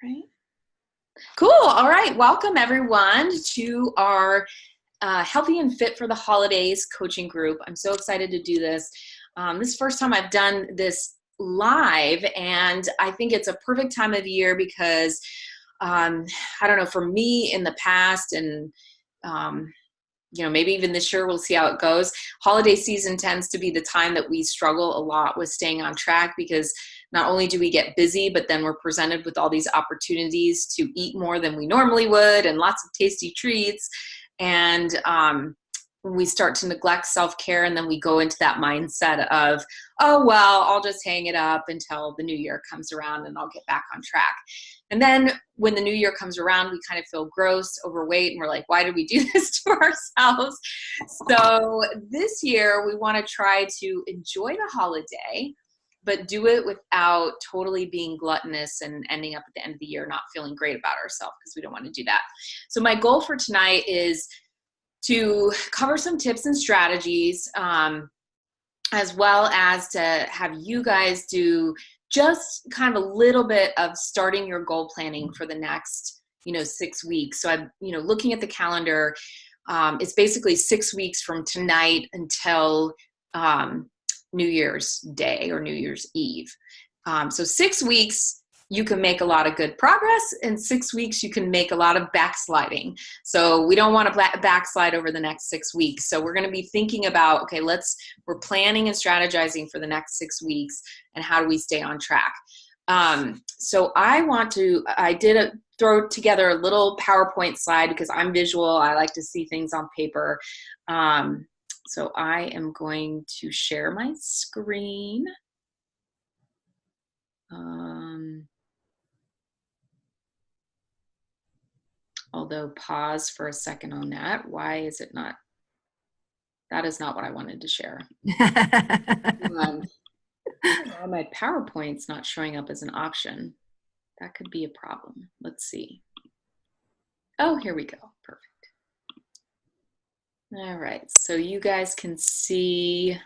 Right. Cool. All right. Welcome everyone to our Healthy and Fit for the Holidays coaching group. I'm so excited to do this. This is the first time I've done this live, and I think it's a perfect time of year because I don't know, for me in the past and maybe even this year, we'll see how it goes. Holiday season tends to be the time that we struggle a lot with staying on track because not only do we get busy, but then we're presented with all these opportunities to eat more than we normally would and lots of tasty treats. And we start to neglect self-care, and then we go into that mindset of, oh, well, I'll just hang it up until the new year comes around and I'll get back on track. And then when the new year comes around, we kind of feel gross, overweight, and we're like, why did we do this to ourselves? So this year, we want to try to enjoy the holiday, but do it without totally being gluttonous and ending up at the end of the year not feeling great about ourselves, because we don't want to do that. So my goal for tonight is to cover some tips and strategies, as well as to have you guys do just kind of a little bit of starting your goal planning for the next, 6 weeks. So I'm, looking at the calendar, it's basically 6 weeks from tonight until New Year's Day or New Year's Eve. So 6 weeks, you can make a lot of good progress. In 6 weeks, you can make a lot of backsliding. So we don't want to backslide over the next 6 weeks. So we're going to be thinking about, okay, we're planning and strategizing for the next 6 weeks, and how do we stay on track? So I did throw together a little PowerPoint slide because I'm visual. I like to see things on paper. So I am going to share my screen. Although pause for a second on that. Why is it not? That is not what I wanted to share. My PowerPoint's not showing up as an option. That could be a problem. Let's see. Oh, here we go. Perfect. All right. So you guys can see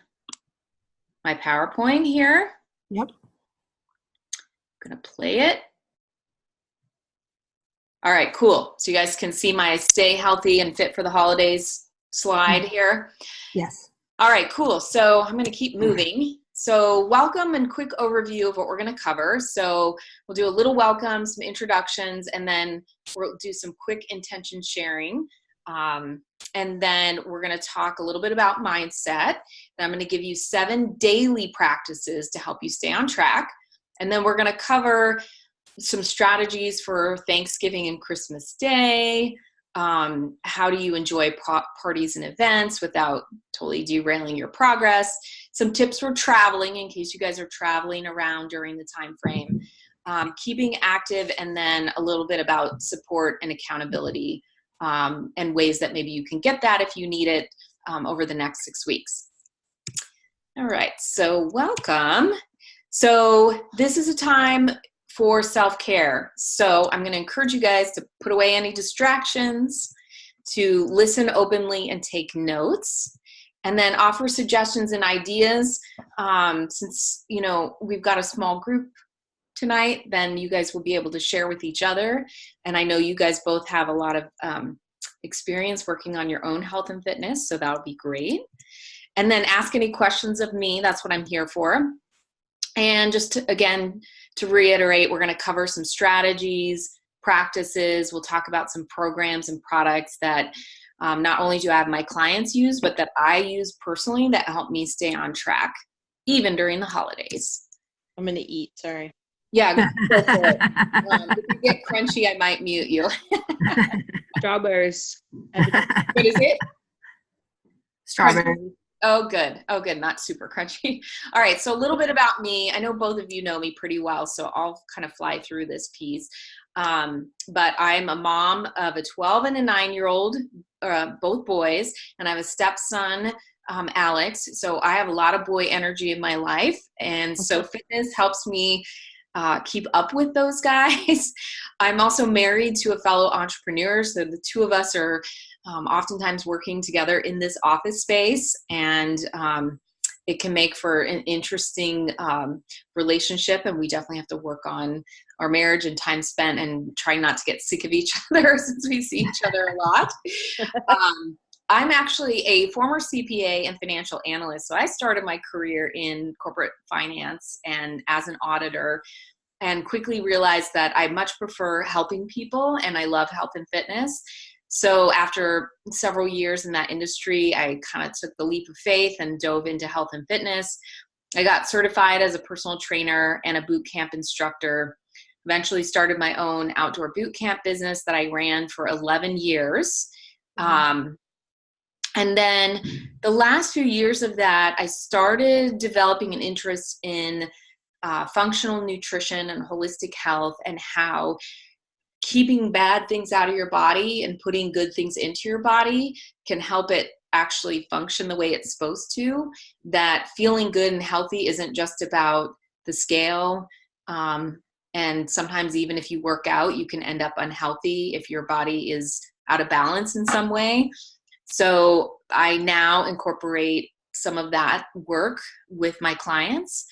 my PowerPoint here. Yep. I'm going to play it. All right, cool. So you guys can see my stay healthy and fit for the holidays slide here. Yes. All right, cool. So I'm going to keep moving. So welcome and quick overview of what we're going to cover. So we'll do a little welcome, some introductions, and then we'll do some quick intention sharing. And then we're going to talk a little bit about mindset. Then I'm going to give you 7 daily practices to help you stay on track. And then we're going to cover some strategies for Thanksgiving and Christmas Day. How do you enjoy parties and events without totally derailing your progress? Some tips for traveling in case you guys are traveling around during the time frame. Keeping active, and then a little bit about support and accountability, and ways that maybe you can get that if you need it over the next 6 weeks. All right, so welcome. So this is a time for self-care. So I'm going to encourage you guys to put away any distractions, to listen openly and take notes, and then offer suggestions and ideas. Since, we've got a small group tonight, then you guys will be able to share with each other. And I know you guys both have a lot of experience working on your own health and fitness, so that would be great. And then ask any questions of me. That's what I'm here for. And just to reiterate, we're going to cover some strategies, practices. We'll talk about some programs and products that not only do I have my clients use, but that I use personally that help me stay on track, even during the holidays. I'm going to eat, sorry. Yeah, go for it. If you get crunchy, I might mute you. Strawberries. What is it? Strawberries. Oh, good. Oh, good. Not super crunchy. All right. So a little bit about me. I know both of you know me pretty well, so I'll kind of fly through this piece. But I'm a mom of a 12 and a 9-year-old, both boys, and I have a stepson, Alex. So I have a lot of boy energy in my life. And so fitness helps me keep up with those guys. I'm also married to a fellow entrepreneur. So the two of us are oftentimes working together in this office space. And it can make for an interesting relationship, and we definitely have to work on our marriage and time spent and try not to get sick of each other since we see each other a lot. I'm actually a former CPA and financial analyst. So I started my career in corporate finance and as an auditor, and quickly realized that I much prefer helping people and I love health and fitness. So after several years in that industry, I kind of took the leap of faith and dove into health and fitness. I got certified as a personal trainer and a boot camp instructor. Eventually started my own outdoor boot camp business that I ran for 11 years. And then the last few years of that, I started developing an interest in functional nutrition and holistic health, and how keeping bad things out of your body and putting good things into your body can help it actually function the way it's supposed to. That feeling good and healthy isn't just about the scale. And sometimes even if you work out, you can end up unhealthy if your body is out of balance in some way. So I now incorporate some of that work with my clients.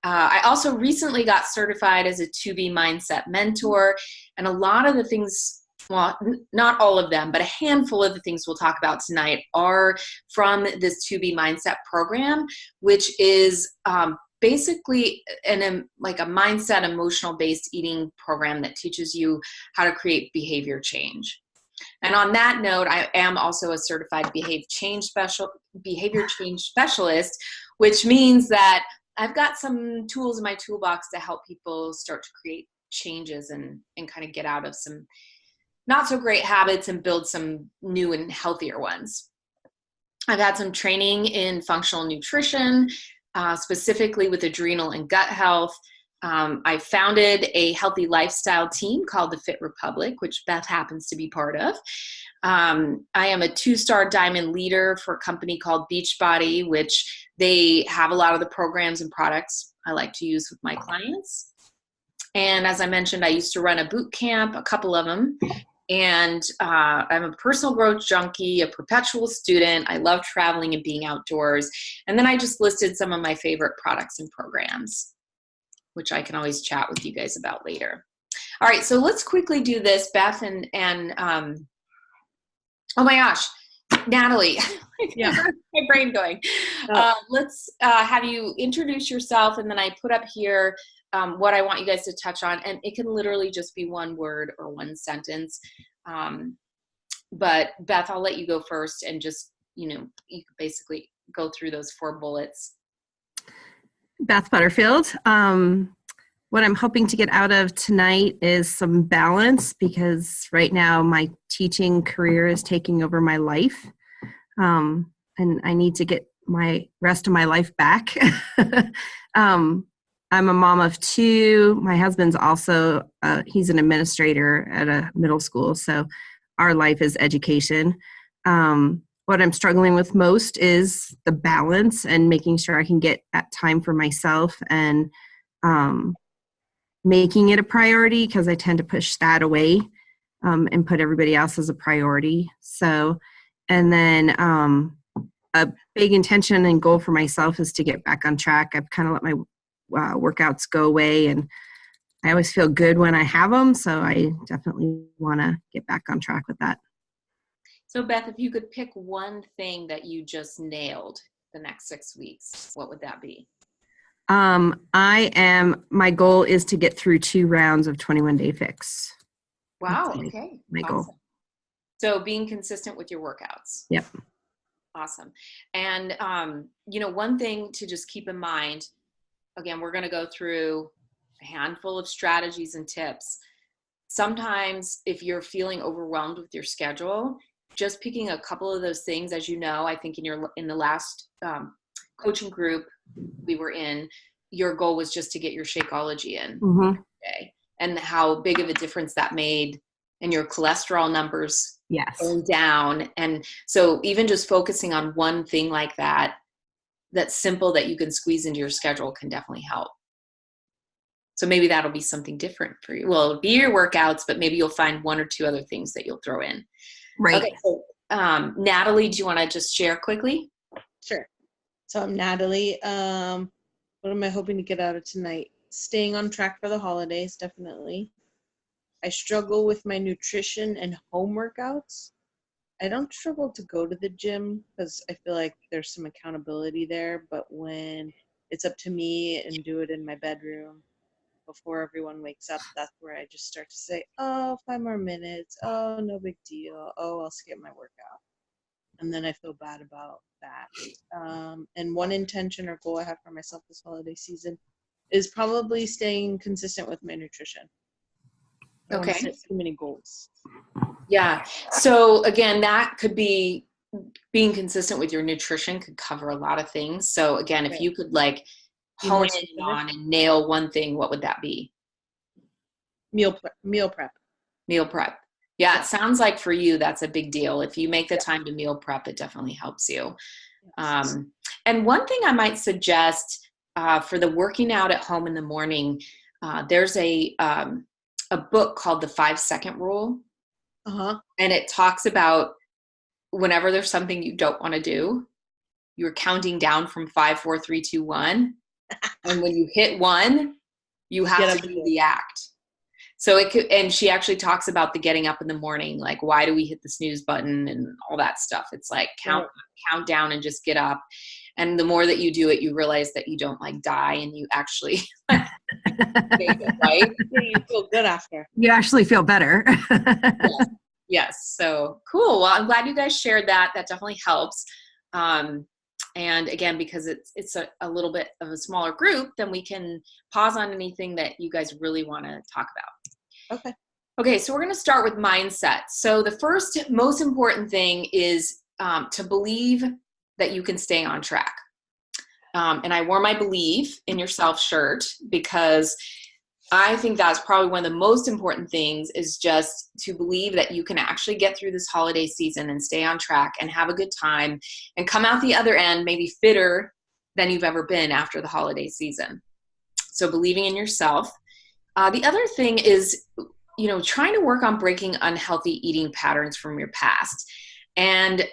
I also recently got certified as a 2B mindset mentor, and a lot of the things, well, not all of them, but a handful of the things we'll talk about tonight are from this 2B mindset program, which is basically like a mindset, emotional based eating program that teaches you how to create behavior change. And on that note, I am also a certified behavior change specialist, which means that I've got some tools in my toolbox to help people start to create changes and kind of get out of some not so great habits and build some new and healthier ones. I've had some training in functional nutrition, specifically with adrenal and gut health. I founded a healthy lifestyle team called the Fit Republic, which Beth happens to be part of. I am a 2-star diamond leader for a company called Beachbody, which they have a lot of the programs and products I like to use with my clients. And as I mentioned, I used to run a boot camp, a couple of them. And I'm a personal growth junkie, a perpetual student. I love traveling and being outdoors. And then I just listed some of my favorite products and programs, which I can always chat with you guys about later. All right, so let's quickly do this, Beth, and oh my gosh, Natalie. Yeah. My brain going. Let's have you introduce yourself, and then I put up here what I want you guys to touch on, and it can literally just be one word or one sentence. But Beth, I'll let you go first, and just, you can basically go through those 4 bullets. Beth Butterfield. What I'm hoping to get out of tonight is some balance, because right now my teaching career is taking over my life. And I need to get my rest of my life back. I'm a mom of 2. My husband's also, he's an administrator at a middle school. So our life is education. What I'm struggling with most is the balance and making sure I can get that time for myself, and making it a priority, because I tend to push that away and put everybody else as a priority. So, and then a big intention and goal for myself is to get back on track. I've kind of let my workouts go away, and I always feel good when I have them. So I definitely want to get back on track with that. So Beth, if you could pick one thing that you just nailed the next 6 weeks, what would that be? My goal is to get through 2 rounds of 21-day fix. Wow. Okay. My awesome. goal. So being consistent with your workouts. Yep. Awesome. And, one thing to just keep in mind, again, we're going to go through a handful of strategies and tips. Sometimes if you're feeling overwhelmed with your schedule, just picking a couple of those things, as you know, I think in the last coaching group we were in, your goal was just to get your Shakeology in today, and how big of a difference that made in your cholesterol numbers going down. And so even just focusing on one thing like that, that's simple, that you can squeeze into your schedule, can definitely help. So maybe that'll be something different for you. Well, it'll be your workouts, but maybe you'll find 1 or 2 other things that you'll throw in. Right. Okay. So, Natalie, do you want to just share quickly? Sure. So I'm Natalie. What am I hoping to get out of tonight? Staying on track for the holidays, definitely. I struggle with my nutrition and home workouts. I don't struggle to go to the gym because I feel like there's some accountability there, but when it's up to me and do it in my bedroom before everyone wakes up, that's where I just start to say, oh, 5 more minutes. Oh, no big deal. Oh, I'll skip my workout. And then I feel bad about that. And one intention or goal I have for myself this holiday season is probably staying consistent with my nutrition. I don't want to Okay. set too many goals. Yeah. So again, that could be being consistent with your nutrition could cover a lot of things. So again, if Right. you could like Be more hone in specific. on and nail one thing, what would that be? Meal prep. Meal prep. Yeah, Yeah. it sounds like for you, that's a big deal. If you make the time to meal prep, it definitely helps you. Yes. And one thing I might suggest for the working out at home in the morning, there's a book called The 5-Second Rule. Uh-huh. And it talks about whenever there's something you don't want to do, you're counting down from 5, 4, 3, 2, 1. And when you hit 1, you have to do the act. So it could, and she actually talks about the getting up in the morning, like why do we hit the snooze button and all that stuff. It's like count down and just get up. And the more that you do it, you realize that you don't like die and you actually make it, right? Yeah, you feel good after. You actually feel better. Yes. So cool. Well, I'm glad you guys shared that. That definitely helps. And again, because it's a little bit of a smaller group, then we can pause on anything that you guys really want to talk about. Okay. So we're going to start with mindset. So the first most important thing is to believe that you can stay on track. And I wore my Believe in Yourself shirt because I think that's probably one of the most important things is just to believe that you can actually get through this holiday season and stay on track and have a good time and come out the other end maybe fitter than you've ever been after the holiday season. So believing in yourself. The other thing is, trying to work on breaking unhealthy eating patterns from your past. And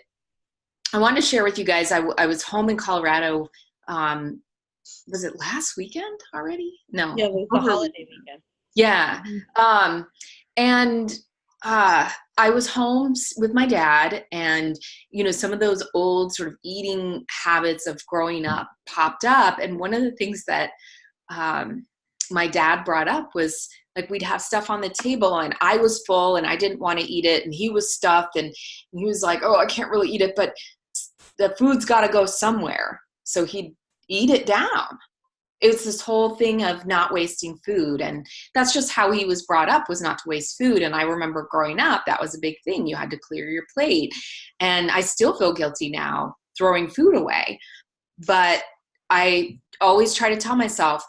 I wanted to share with you guys, I was home in Colorado. Was it last weekend already? No. Yeah, it was the holiday weekend. Yeah. And I was home with my dad and, some of those old sort of eating habits of growing up popped up. And one of the things that my dad brought up was like, we'd have stuff on the table and I was full and I didn't want to eat it. And he was stuffed and he was like, oh, I can't really eat it, but the food's got to go somewhere. So he'd eat it down. It's this whole thing of not wasting food. And that's just how he was brought up, was not to waste food. And I remember growing up, that was a big thing. You had to clear your plate. And I still feel guilty now throwing food away. But I always try to tell myself,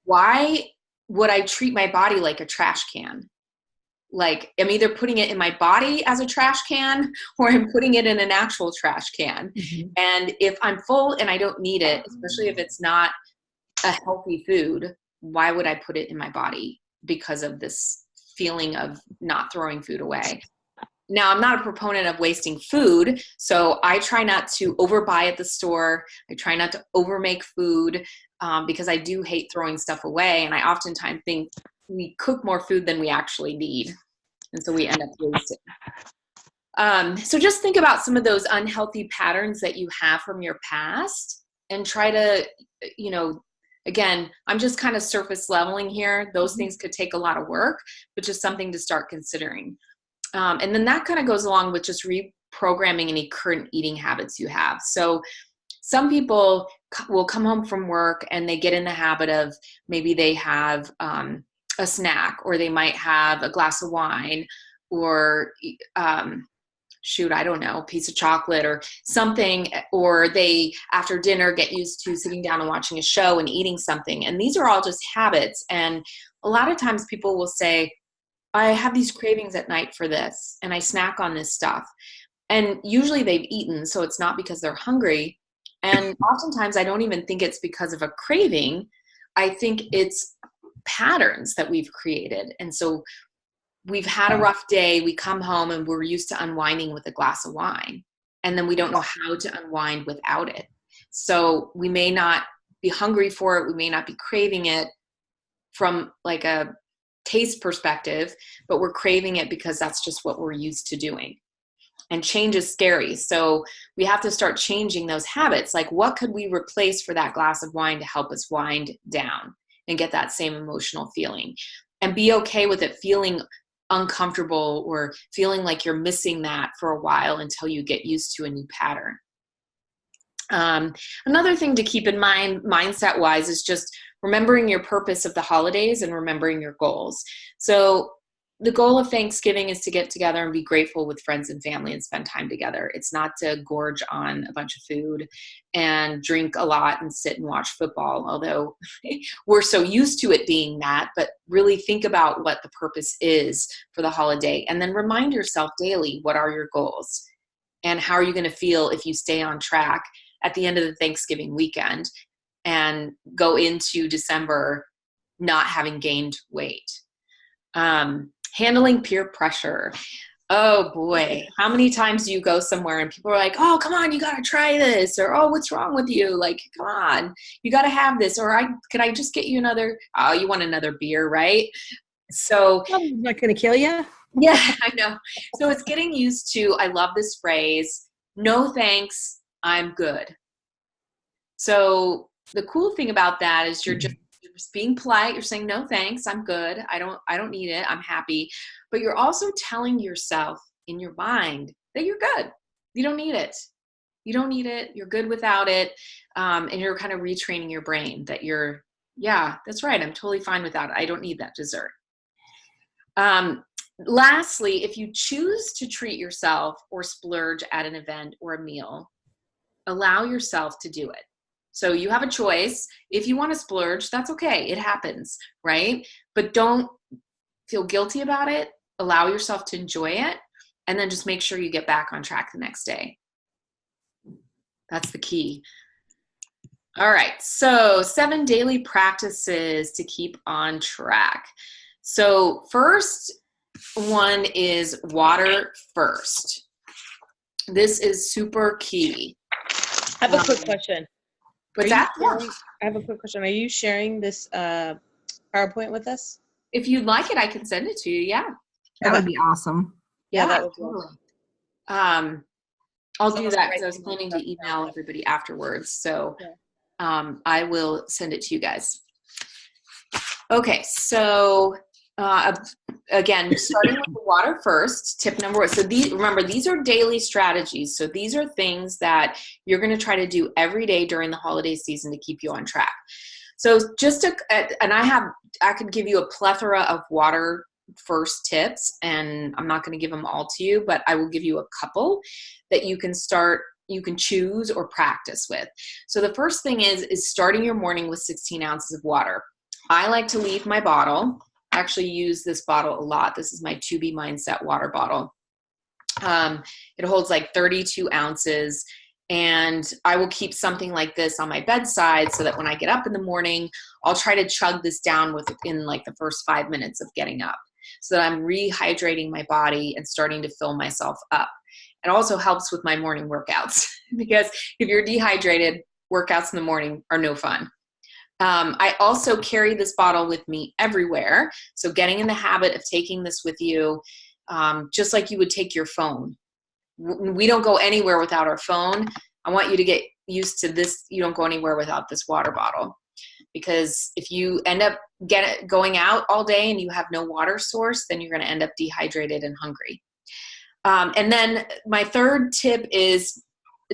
why would I treat my body like a trash can? Like I'm either putting it in my body as a trash can or I'm putting it in an actual trash can. Mm-hmm. And if I'm full and I don't need it, especially if it's not a healthy food, why would I put it in my body because of this feeling of not throwing food away? Now, I'm not a proponent of wasting food, so I try not to overbuy at the store. I try not to overmake food because I do hate throwing stuff away. And I oftentimes think we cook more food than we actually need. And so we end up wasting. So just think about some of those unhealthy patterns that you have from your past and try to, again, I'm just kind of surface leveling here. Those things could take a lot of work, but just something to start considering. And then that kind of goes along with just reprogramming any current eating habits you have. So some people will come home from work and they get in the habit of maybe they have a snack, or they might have a glass of wine, or I don't know, a piece of chocolate or something, or they, after dinner, get used to sitting down and watching a show and eating something. And these are all just habits. And a lot of times people will say, I have these cravings at night for this, and I snack on this stuff. And usually they've eaten, so it's not because they're hungry. And oftentimes I don't even think it's because of a craving. I think it's patterns that we've created. And so we've had a rough day, we come home and we're used to unwinding with a glass of wine, and then we don't know how to unwind without it. So we may not be hungry for it. We may not be craving it from like a taste perspective, but we're craving it because that's just what we're used to doing. And change is scary. So we have to start changing those habits. Like, what could we replace for that glass of wine to help us wind down and get that same emotional feeling? And be okay with it feeling uncomfortable or feeling like you're missing that for a while until you get used to a new pattern. Another thing to keep in mind, mindset wise, is just remembering your purpose of the holidays and remembering your goals. So the goal of Thanksgiving is to get together and be grateful with friends and family and spend time together. It's not to gorge on a bunch of food and drink a lot and sit and watch football, although we're so used to it being that. But really think about what the purpose is for the holiday, and then remind yourself daily, what are your goals and how are you going to feel if you stay on track at the end of the Thanksgiving weekend and go into December not having gained weight. Handling peer pressure. Oh boy, how many times do you go somewhere and people are like, oh, come on, you got to try this, or oh, what's wrong with you? Like, come on, you got to have this, or could I just get you another, oh, you want another beer, right? So I'm not going to kill you. Yeah, I know. So it's getting used to, I love this phrase, no thanks, I'm good. So the cool thing about that is you're just being polite. You're saying, no, thanks. I'm good. I don't need it. I'm happy. But you're also telling yourself in your mind that you're good. You don't need it. You don't need it. You're good without it. And you're kind of retraining your brain that yeah, that's right. I'm totally fine without it. I don't need that dessert. Lastly, if you choose to treat yourself or splurge at an event or a meal, allow yourself to do it. So you have a choice. If you want to splurge, that's okay. It happens, right? But don't feel guilty about it. Allow yourself to enjoy it. And then just make sure you get back on track the next day. That's the key. All right. So 7 daily practices to keep on track. So first one is water first. This is super key. I have a quick question. What's that? I have a quick question. Are you sharing this PowerPoint with us? If you'd like it, I can send it to you. Yeah. That would be awesome. Yeah, that would be totally. awesome. I'll do that because I was planning to email everybody afterwards. So I will send it to you guys. Okay. So again, starting with the water first, tip number 1. So remember, these are daily strategies. So these are things that you're going to try to do every day during the holiday season to keep you on track. So I could give you a plethora of water first tips, and I'm not going to give them all to you, but I will give you a couple that you can choose or practice with. So the first thing is starting your morning with 16 ounces of water. I like to leave my bottle. Actually use this bottle a lot. This is my 2B Mindset water bottle. It holds like 32 ounces, and I will keep something like this on my bedside so that when I get up in the morning, I'll try to chug this down within like the first 5 minutes of getting up so that I'm rehydrating my body and starting to fill myself up. It also helps with my morning workouts because if you're dehydrated, workouts in the morning are no fun. I also carry this bottle with me everywhere. So getting in the habit of taking this with you, just like you would take your phone. We don't go anywhere without our phone. I want you to get used to this. You don't go anywhere without this water bottle, because if you end up going out all day and you have no water source, then you're going to end up dehydrated and hungry. And then my third tip is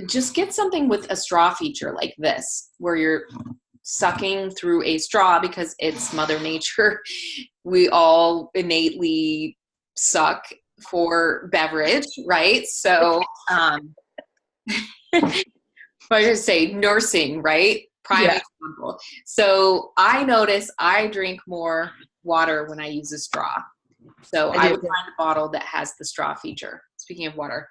just get something with a straw feature like this, where you're sucking through a straw, because it's Mother Nature. We all innately suck for beverage, right? So I just say nursing, right? Prime example. So I notice I drink more water when I use a straw. So I would find a bottle that has the straw feature. Speaking of water.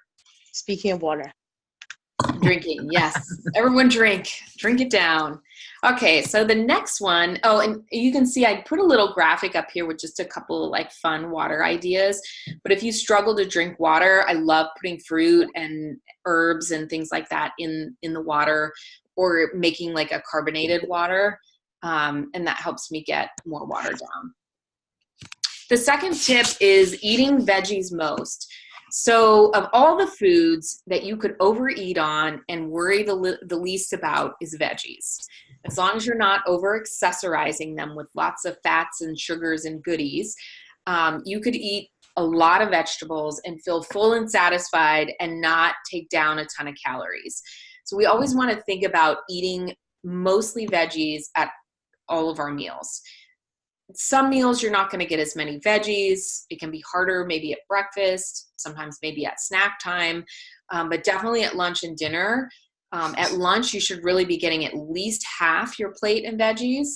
Drinking, yes. Everyone drink it down. Okay, so the next one, and you can see I put a little graphic up here with just a couple of like fun water ideas. But if you struggle to drink water, I love putting fruit and herbs and things like that in the water, or making like a carbonated water. And that helps me get more water down. The second tip is eating veggies most. So of all the foods that you could overeat on and worry the least about is veggies. As long as you're not over accessorizing them with lots of fats and sugars and goodies, you could eat a lot of vegetables and feel full and satisfied and not take down a ton of calories. So we always want to think about eating mostly veggies at all of our meals. Some meals you're not going to get as many veggies. It can be harder maybe at breakfast, sometimes maybe at snack time, but definitely at lunch and dinner. At lunch, you should really be getting at least half your plate in veggies.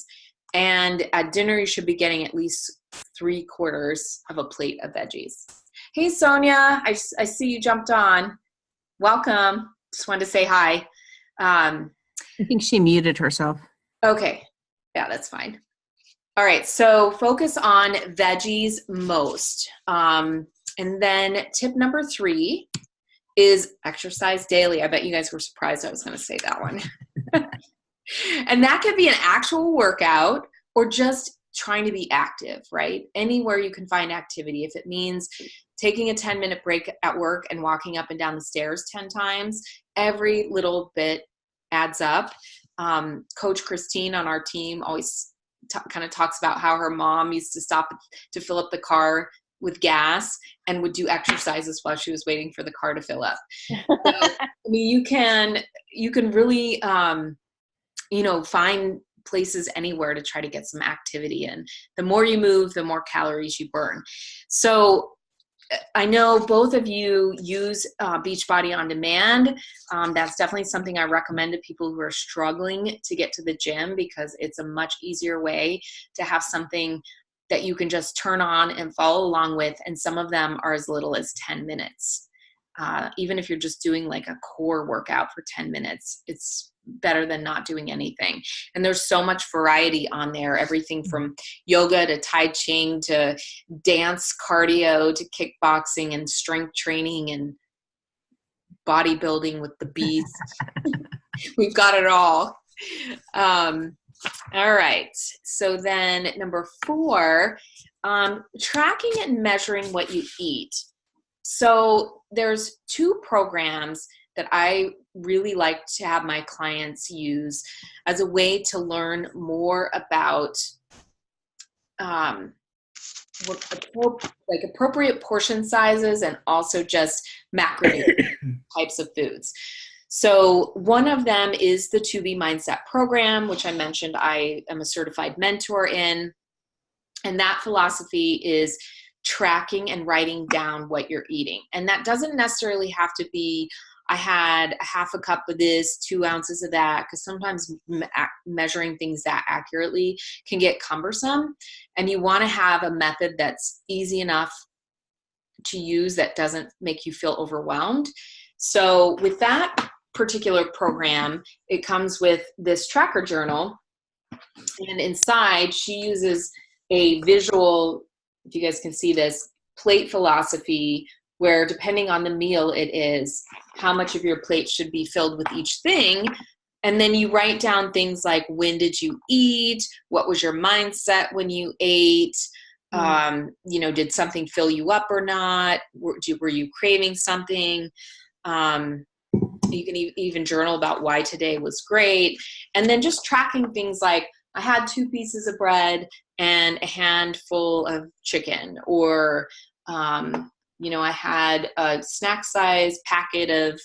And at dinner, you should be getting at least 3/4 of a plate of veggies. Hey, Sonia, I see you jumped on. Welcome. Just wanted to say hi. I think she muted herself. Okay. Yeah, that's fine. All right, so focus on veggies most. And then tip number 3 is exercise daily. I bet you guys were surprised I was going to say that one. And that could be an actual workout or just trying to be active, right? Anywhere you can find activity. If it means taking a 10-minute break at work and walking up and down the stairs 10 times, every little bit adds up. Coach Christine on our team always kind of talks about how her mom used to stop to fill up the car with gas and would do exercises while she was waiting for the car to fill up. So, I mean, you can really, find places anywhere to try to get some activity in. The more you move, the more calories you burn. So I know both of you use Beachbody On Demand. That's definitely something I recommend to people who are struggling to get to the gym because it's a much easier way to have something that you can just turn on and follow along with. And some of them are as little as 10 minutes. Even if you're just doing like a core workout for 10 minutes, it's better than not doing anything. And there's so much variety on there, everything from yoga to Tai Chi to dance, cardio to kickboxing and strength training and bodybuilding with the beast. We've got it all. All right. So then number 4, tracking and measuring what you eat. So there's 2 programs that I really like to have my clients use as a way to learn more about appropriate portion sizes and also just macro types of foods. So one of them is the 2B Mindset program, which I mentioned I am a certified mentor in. And that philosophy is tracking and writing down what you're eating. And that doesn't necessarily have to be, I had a half a cup of this, 2 ounces of that, because sometimes measuring things that accurately can get cumbersome. And you want to have a method that's easy enough to use that doesn't make you feel overwhelmed. So with that particular program, it comes with this tracker journal. And inside, she uses a visual, if you guys can see this, plate philosophy where depending on the meal it is, how much of your plate should be filled with each thing. And then you write down things like, when did you eat? What was your mindset when you ate? Did something fill you up or not? Were you craving something? You can even journal about why today was great. And then just tracking things like, I had 2 pieces of bread and a handful of chicken, or, I had a snack size packet of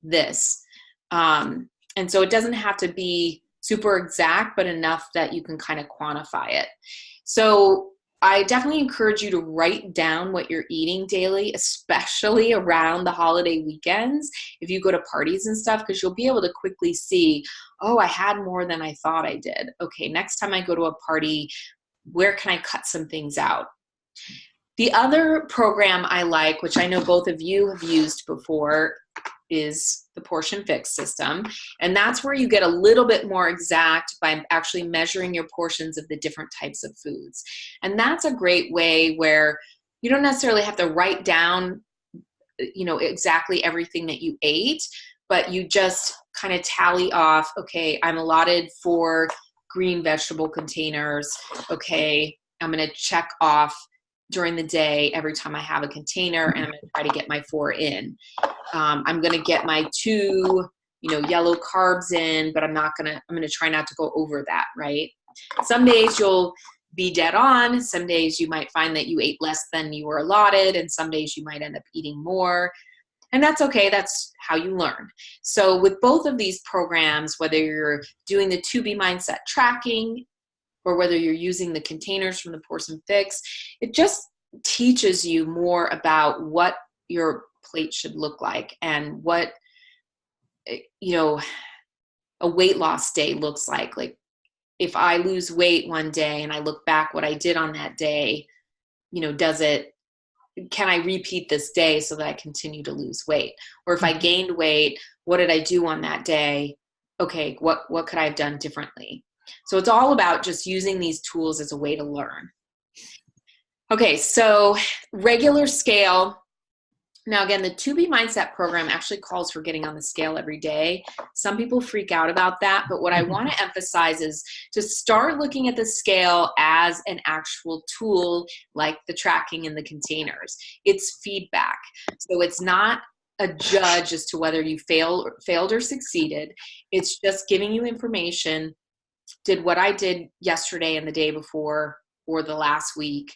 this. And so it doesn't have to be super exact, but enough that you can kind of quantify it. So I definitely encourage you to write down what you're eating daily, especially around the holiday weekends, if you go to parties and stuff, because you'll be able to quickly see, oh, I had more than I thought I did. Okay, next time I go to a party, where can I cut some things out? The other program I like, which I know both of you have used before, is the Portion Fix system. And that's where you get a little bit more exact by actually measuring your portions of the different types of foods. And that's a great way where you don't necessarily have to write down, exactly everything that you ate, but you just kind of tally off, okay, I'm allotted 4 green vegetable containers. Okay, I'm going to check off during the day every time I have a container, and I'm going to try to get my 4 in. I'm going to get my 2, yellow carbs in, but I'm going to try not to go over that, right? Some days you'll be dead on. Some days you might find that you ate less than you were allotted, and some days you might end up eating more. And that's okay. That's how you learn. So with both of these programs, whether you're doing the 2B mindset tracking or whether you're using the containers from the Portion Fix, it just teaches you more about what your plate should look like and what, a weight loss day looks like. Like if I lose weight one day and I look back what I did on that day, can I repeat this day so that I continue to lose weight? Or if I gained weight, what did I do on that day? Okay, what could I have done differently? So it's all about just using these tools as a way to learn. Okay, so regular scale. Now again, the 2B Mindset program actually calls for getting on the scale every day. Some people freak out about that, but what I want to emphasize is to start looking at the scale as an actual tool like the tracking in the containers. It's feedback. So it's not a judge as to whether you failed or succeeded. It's just giving you information. Did what I did yesterday and the day before or the last week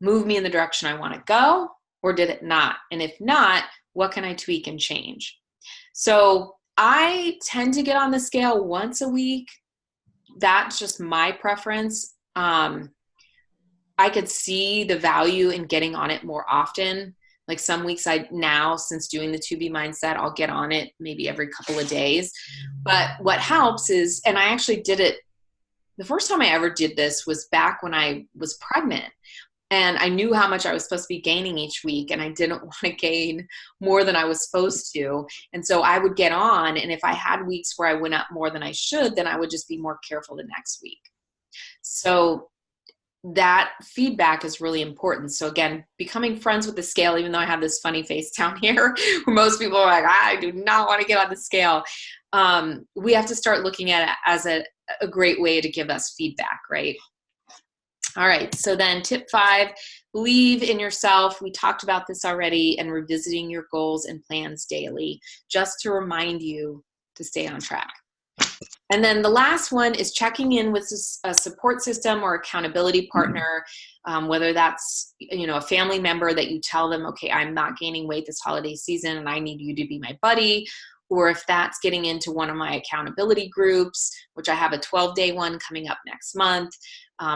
move me in the direction I want to go? Or did it not? And if not, what can I tweak and change? So I tend to get on the scale once a week. That's just my preference. I could see the value in getting on it more often. Like some weeks since doing the 2B mindset, I'll get on it maybe every couple of days. But what helps is, and I actually did it, the first time I ever did this was back when I was pregnant. And I knew how much I was supposed to be gaining each week, and I didn't want to gain more than I was supposed to. And so I would get on, and if I had weeks where I went up more than I should, then I would just be more careful the next week. So that feedback is really important. So again, becoming friends with the scale, even though I have this funny face down here where most people are like, I do not want to get on the scale. We have to start looking at it as a great way to give us feedback, right? All right, so then tip 5, believe in yourself. We talked about this already, and revisiting your goals and plans daily, just to remind you to stay on track. And then the last one is checking in with a support system or accountability partner, whether that's a family member that you tell them, okay, I'm not gaining weight this holiday season and I need you to be my buddy, or if that's getting into one of my accountability groups, which I have a 12-day one coming up next month.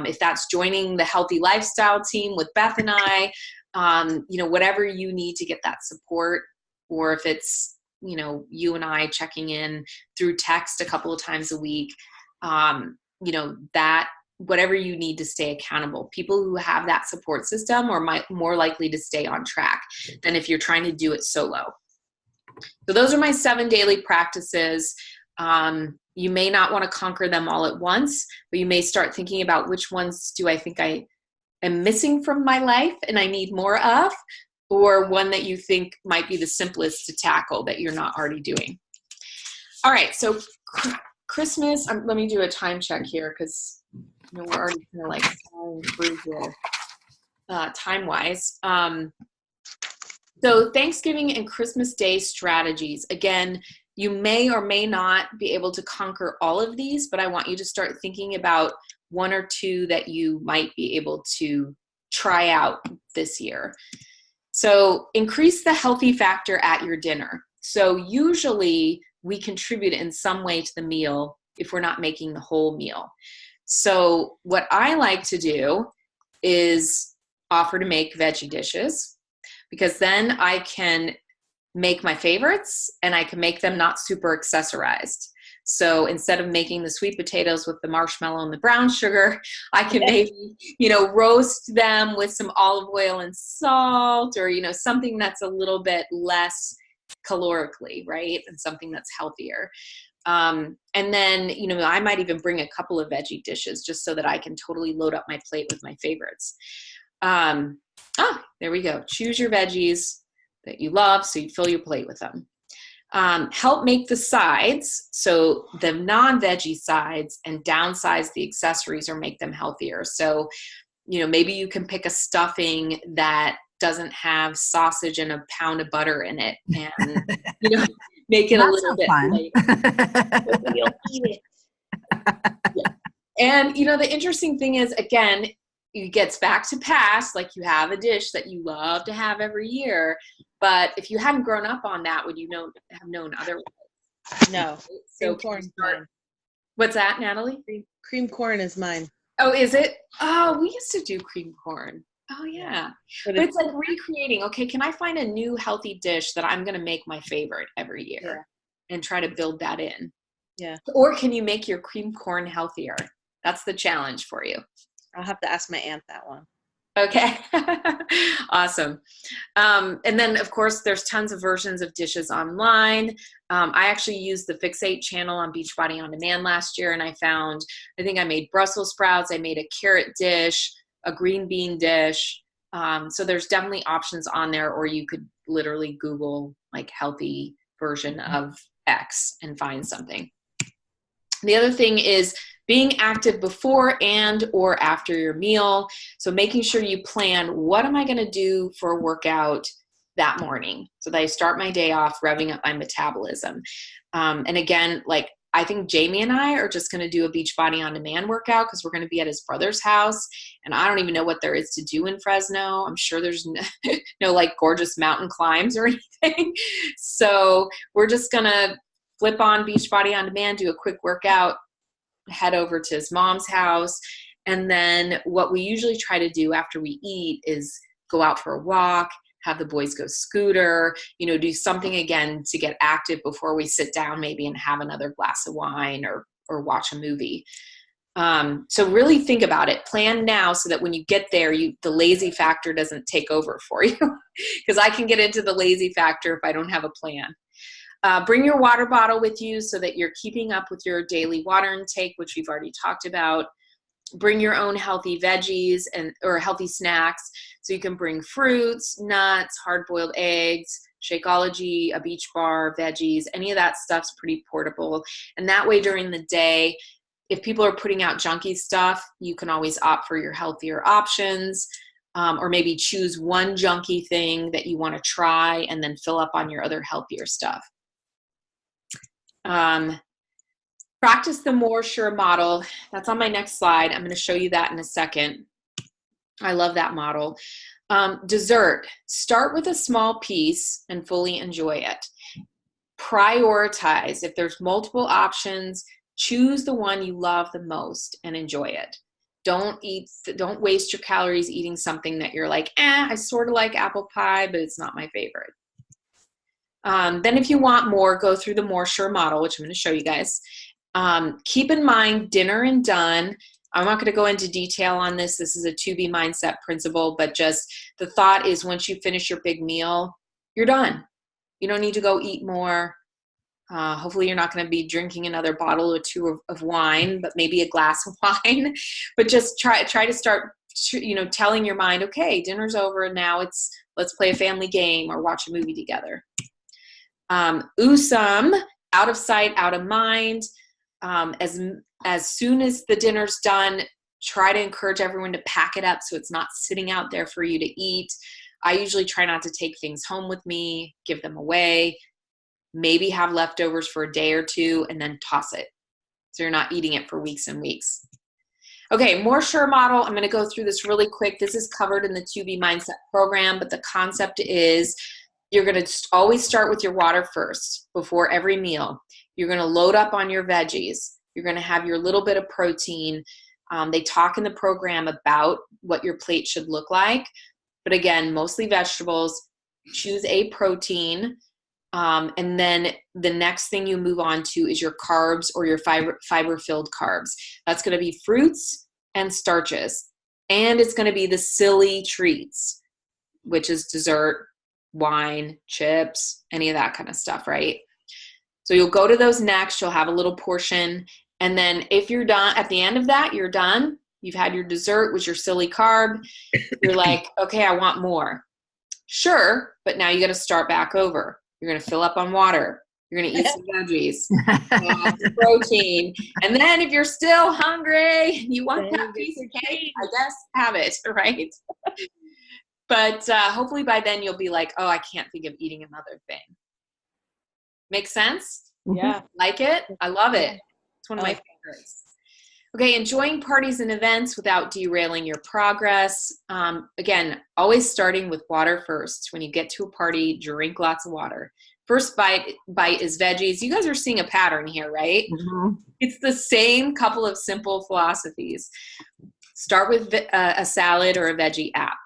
If that's joining the healthy lifestyle team with Beth and I, whatever you need to get that support, or if it's, you and I checking in through text a couple of times a week, that whatever you need to stay accountable. People who have that support system are more likely to stay on track than if you're trying to do it solo. So those are my 7 daily practices. You may not want to conquer them all at once, but you may start thinking about which ones do I think I am missing from my life and I need more of, or one that you think might be the simplest to tackle that you're not already doing. All right, so Christmas, let me do a time check here because we're already kind of like flying through here time-wise. So Thanksgiving and Christmas Day strategies. Again, you may or may not be able to conquer all of these, but I want you to start thinking about 1 or 2 that you might be able to try out this year. So increase the healthy factor at your dinner. So usually we contribute in some way to the meal if we're not making the whole meal. So what I like to do is offer to make veggie dishes, because then I can make my favorites and I can make them not super accessorized. So instead of making the sweet potatoes with the marshmallow and the brown sugar, I can maybe, roast them with some olive oil and salt, or, something that's a little bit less calorically, right? And something that's healthier. And then, I might even bring a couple of veggie dishes just so that I can totally load up my plate with my favorites. There we go. Choose your veggies that you love so you fill your plate with them. Help make the sides, so the non-veggie sides, and downsize the accessories or make them healthier. So, maybe you can pick a stuffing that doesn't have sausage and a pound of butter in it, and make it a little bit later. You'll eat it. Yeah. And the interesting thing is, again, it gets back to past, like you have a dish that you love to have every year, but if you hadn't grown up on that, would you have known otherwise? No. So cream corn is mine. What's that, Natalie? Cream corn is mine. Oh, is it? Oh, we used to do cream corn. Oh, yeah. But it's like recreating. Okay, can I find a new healthy dish that I'm going to make my favorite every year and try to build that in? Yeah. Or can you make your cream corn healthier? That's the challenge for you. I'll have to ask my aunt that one. Okay. Awesome. And then, of course, there's tons of versions of dishes online. I actually used the Fixate channel on Beachbody On Demand last year, and I think I made Brussels sprouts, I made a carrot dish, a green bean dish. So there's definitely options on there, or you could literally Google like healthy version of X and find something. The other thing is being active before and or after your meal. So making sure you plan, what am I going to do for a workout that morning so that I start my day off revving up my metabolism. And again, like I think Jamie and I are just going to do a Beachbody On Demand workout because we're going to be at his brother's house. And I don't even know what there is to do in Fresno. I'm sure there's no like gorgeous mountain climbs or anything. So we're just going to flip on Beachbody On Demand, do a quick workout, head over to his mom's house. And then what we usually try to do after we eat is go out for a walk, have the boys go scooter, do something again to get active before we sit down maybe and have another glass of wine or watch a movie. So really think about it. Plan now so that when you get there, the lazy factor doesn't take over for you because I can get into the lazy factor if I don't have a plan. Bring your water bottle with you so that you're keeping up with your daily water intake, which we've already talked about. Bring your own healthy veggies or healthy snacks. So you can bring fruits, nuts, hard-boiled eggs, Shakeology, a beach bar, veggies, any of that stuff's pretty portable. And that way during the day, if people are putting out junky stuff, you can always opt for your healthier options. Or maybe choose one junky thing that you want to try and then fill up on your other healthier stuff. Practice the more sure model. That's on my next slide. I'm going to show you that in a second. I love that model. Dessert. Start with a small piece and fully enjoy it. Prioritize. If there's multiple options, choose the one you love the most and enjoy it. Don't waste your calories eating something that you're like, I sort of like apple pie, but it's not my favorite. Then if you want more, go through the more sure model, which I'm going to show you guys. Keep in mind dinner and done. I'm not going to go into detail on this. This is a 2B mindset principle, but just the thought is once you finish your big meal, you're done. You don't need to go eat more. Hopefully you're not going to be drinking another bottle or two of wine, but maybe a glass of wine. But just try to start, telling your mind, okay, dinner's over. Now let's play a family game or watch a movie together. Usum, out of sight, out of mind. As soon as the dinner's done, try to encourage everyone to pack it up so it's not sitting out there for you to eat. I usually try not to take things home with me, give them away, maybe have leftovers for a day or two, and then toss it. So you're not eating it for weeks and weeks. Okay, more sure model. I'm going to go through this really quick. This is covered in the 2B Mindset program, but the concept is you're going to always start with your water first before every meal. You're going to load up on your veggies. You're going to have your little bit of protein. They talk in the program about what your plate should look like. But again, mostly vegetables. Choose a protein. And then the next thing you move on to is your carbs or your fiber-filled carbs. That's going to be fruits and starches. And it's going to be the silly treats, which is dessert, wine, chips, any of that kind of stuff, right? So you'll go to those next. You'll have a little portion. And then if you're done, at the end of that, you're done. You've had your dessert, which is your silly carb. You're like, okay, I want more. Sure, but now you got to start back over. You're going to fill up on water. You're going to eat some veggies, add some protein. And then if you're still hungry, you want that piece of cake, I guess have it, right? But hopefully by then you'll be like, oh, I can't think of eating another thing. Make sense? Yeah. Like it? I love it. It's one of my favorites. Okay, enjoying parties and events without derailing your progress. Again, always starting with water first. When you get to a party, drink lots of water. First bite is veggies. You guys are seeing a pattern here, right? Mm-hmm. It's the same couple of simple philosophies. Start with a salad or a veggie app.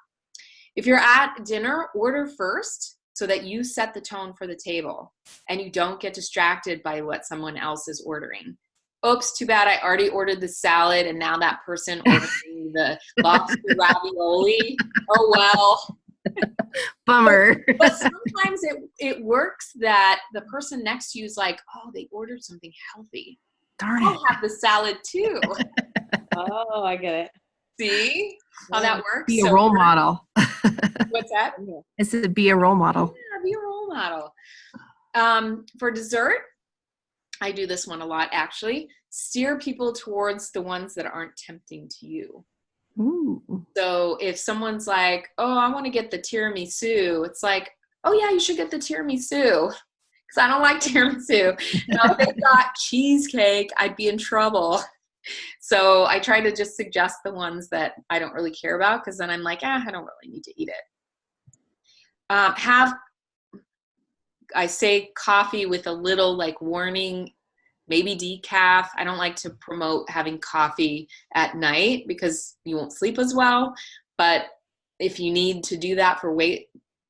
If you're at dinner, order first so that you set the tone for the table and you don't get distracted by what someone else is ordering. Oops, too bad I already ordered the salad and now that person ordering the lobster ravioli. Oh, well. Bummer. But sometimes it works that the person next to you is like, oh, they ordered something healthy. Darn it. I'll have the salad too. Oh, I get it. See how that works? Be a role model. What's that? I said be a role model. Yeah, be a role model. For dessert, I do this one a lot actually. Steer people towards the ones that aren't tempting to you. Ooh. So if someone's like, oh, I want to get the tiramisu, it's like, oh yeah, you should get the tiramisu. Because I don't like tiramisu. Now, if they got cheesecake, I'd be in trouble. So I try to just suggest the ones that I don't really care about because then I'm like, I don't really need to eat it. I say coffee with a little like warning, maybe decaf. I don't like to promote having coffee at night because you won't sleep as well. But if you need to do that for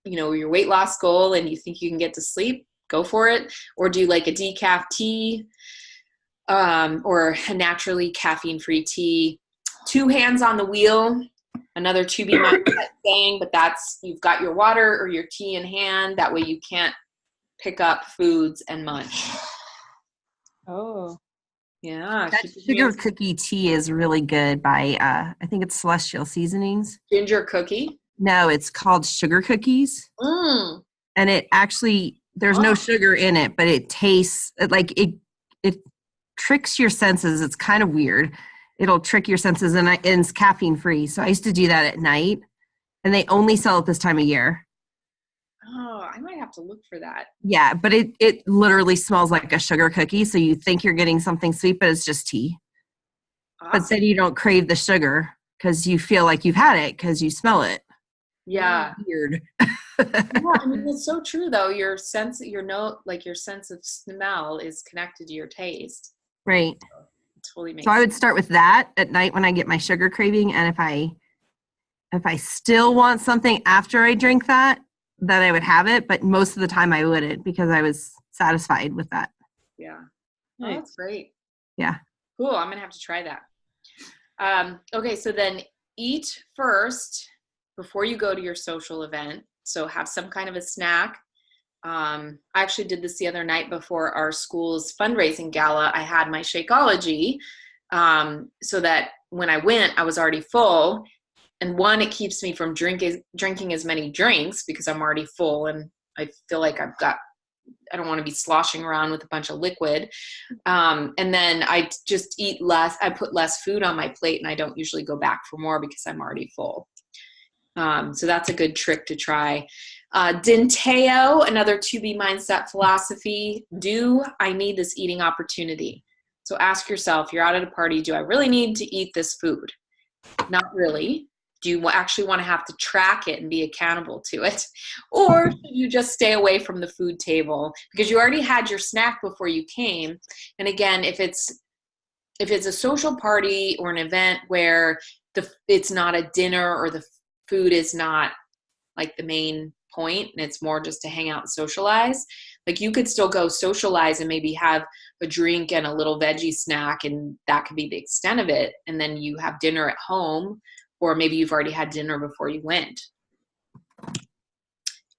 your weight loss goal and you think you can get to sleep, go for it. Or do like a decaf tea or a naturally caffeine-free tea. 2 hands on the wheel. Another to be mindset saying, but that's you've got your water or your tea in hand. That way you can't pick up foods and munch. Oh. Yeah. That sugar cookie tea is really good by, I think it's Celestial Seasonings. Ginger cookie? No, it's called sugar cookies. Mm. And it actually, there's no sugar in it, but it tastes like it tricks your senses. It's kind of weird. It'll trick your senses and it's caffeine free. So I used to do that at night and they only sell it this time of year. Oh, I might have to look for that. Yeah, but it literally smells like a sugar cookie. So you think you're getting something sweet, but it's just tea. Awesome. But then you don't crave the sugar because you feel like you've had it because you smell it. Yeah. Weird. Yeah, I mean, it's so true though. Your sense of smell is connected to your taste. Right. So it totally makes sense. I would start with that at night when I get my sugar craving. And if I still want something after I drink that, then I would have it. But most of the time I wouldn't because I was satisfied with that. Yeah. Oh, that's great. Yeah. Cool. I'm going to have to try that. Okay. So then eat first before you go to your social event. So have some kind of a snack. I actually did this the other night before our school's fundraising gala. I had my Shakeology so that when I went, I was already full. And one, it keeps me from drinking as many drinks because I'm already full and I feel like I don't want to be sloshing around with a bunch of liquid. And then I just eat less. I put less food on my plate and I don't usually go back for more because I'm already full. So that's a good trick to try. Dinteo, another to be mindset philosophy. Do I need this eating opportunity? So ask yourself, you're out at a party, do I really need to eat this food? Not really. Do you actually want to have to track it and be accountable to it? Or should you just stay away from the food table because you already had your snack before you came? And again, if it's a social party or an event where it's not a dinner or the food is not like the main point and it's more just to hang out and socialize, like you could still go socialize and maybe have a drink and a little veggie snack and that could be the extent of it. And then you have dinner at home. Or maybe you've already had dinner before you went.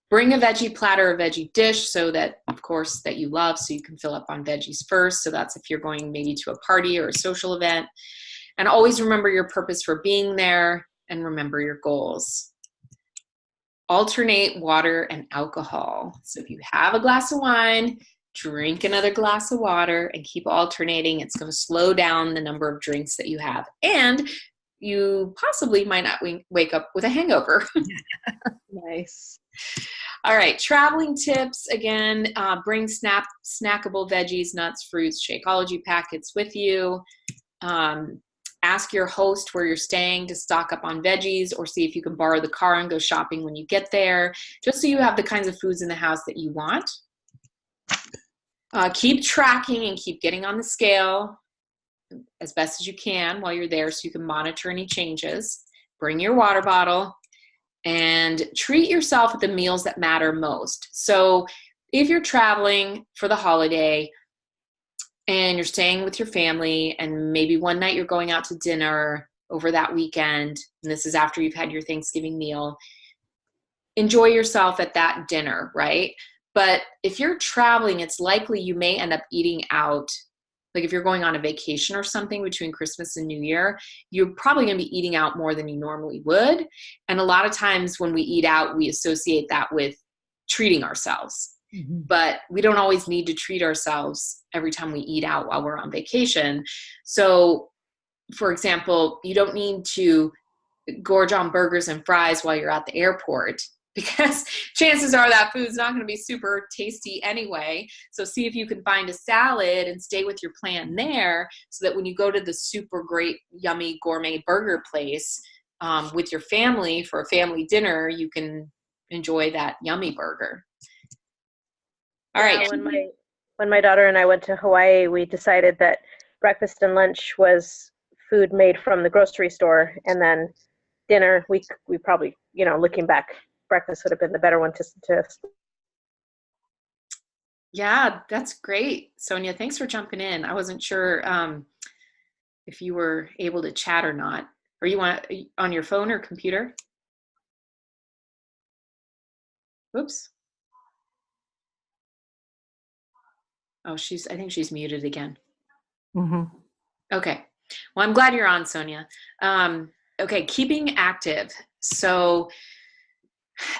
Bring a veggie platter or veggie dish so that, of course, that you love so you can fill up on veggies first. So that's if you're going maybe to a party or a social event. And always remember your purpose for being there and remember your goals. Alternate water and alcohol. So if you have a glass of wine, drink another glass of water and keep alternating. It's going to slow down the number of drinks that you have. And you possibly might not wake up with a hangover. Nice. All right, traveling tips. Again, bring snackable veggies, nuts, fruits, Shakeology packets with you. Ask your host where you're staying to stock up on veggies, or see if you can borrow the car and go shopping when you get there, just so you have the kinds of foods in the house that you want. Keep tracking and keep getting on the scale as best as you can while you're there, so you can monitor any changes. Bring your water bottle and treat yourself at the meals that matter most. So if you're traveling for the holiday and you're staying with your family, and maybe one night you're going out to dinner over that weekend, and this is after you've had your Thanksgiving meal, enjoy yourself at that dinner, right? But if you're traveling, it's likely you may end up eating out. Like if you're going on a vacation or something between Christmas and New Year, you're probably going to be eating out more than you normally would. And a lot of times when we eat out, we associate that with treating ourselves. Mm-hmm. But we don't always need to treat ourselves every time we eat out while we're on vacation. So, for example, you don't need to gorge on burgers and fries while you're at the airport, because chances are that food's not going to be super tasty anyway. So see if you can find a salad and stay with your plan there, so that when you go to the super great, yummy gourmet burger place with your family for a family dinner, you can enjoy that yummy burger. All right. When my daughter and I went to Hawaii, we decided that breakfast and lunch was food made from the grocery store, and then dinner, we probably, looking back, breakfast would have been the better one to. Yeah, that's great, Sonia. Thanks for jumping in. I wasn't sure if you were able to chat or not. Are you on your phone or computer? Oops. Oh, I think she's muted again. Mm-hmm. Okay. Well, I'm glad you're on, Sonia. Okay, keeping active. So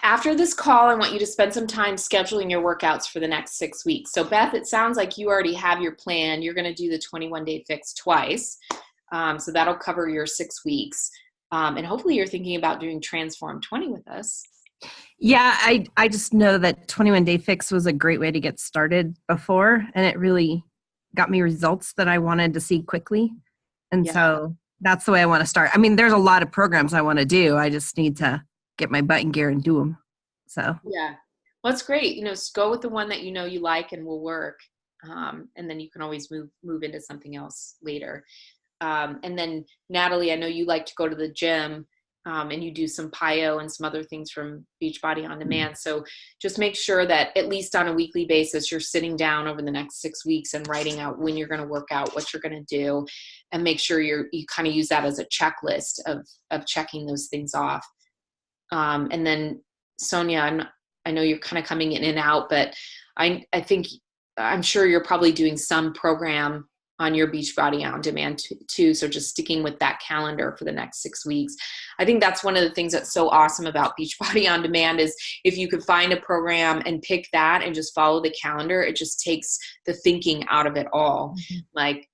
after this call, I want you to spend some time scheduling your workouts for the next 6 weeks. So Beth, it sounds like you already have your plan. You're going to do the 21-day fix twice. So that'll cover your 6 weeks. And hopefully you're thinking about doing Transform 20 with us. Yeah, I just know that 21-day fix was a great way to get started before, and it really got me results that I wanted to see quickly. And so that's the way I want to start. I mean, there's a lot of programs I want to do. I just need to get my butt in gear and do them. So yeah, well, that's great. Go with the one that you like and will work, and then you can always move into something else later. And then Natalie, I know you like to go to the gym. And you do some PIO and some other things from Beachbody On Demand. So just make sure that at least on a weekly basis, you're sitting down over the next 6 weeks and writing out when you're going to work out, what you're going to do, and make sure you kind of use that as a checklist of checking those things off. And then Sonia, I know you're kind of coming in and out, but I'm sure you're probably doing some program on your Beachbody On Demand too. So just sticking with that calendar for the next 6 weeks. I think that's one of the things that's so awesome about Beachbody On Demand is if you could find a program and pick that and just follow the calendar, it just takes the thinking out of it all. Mm-hmm. Like,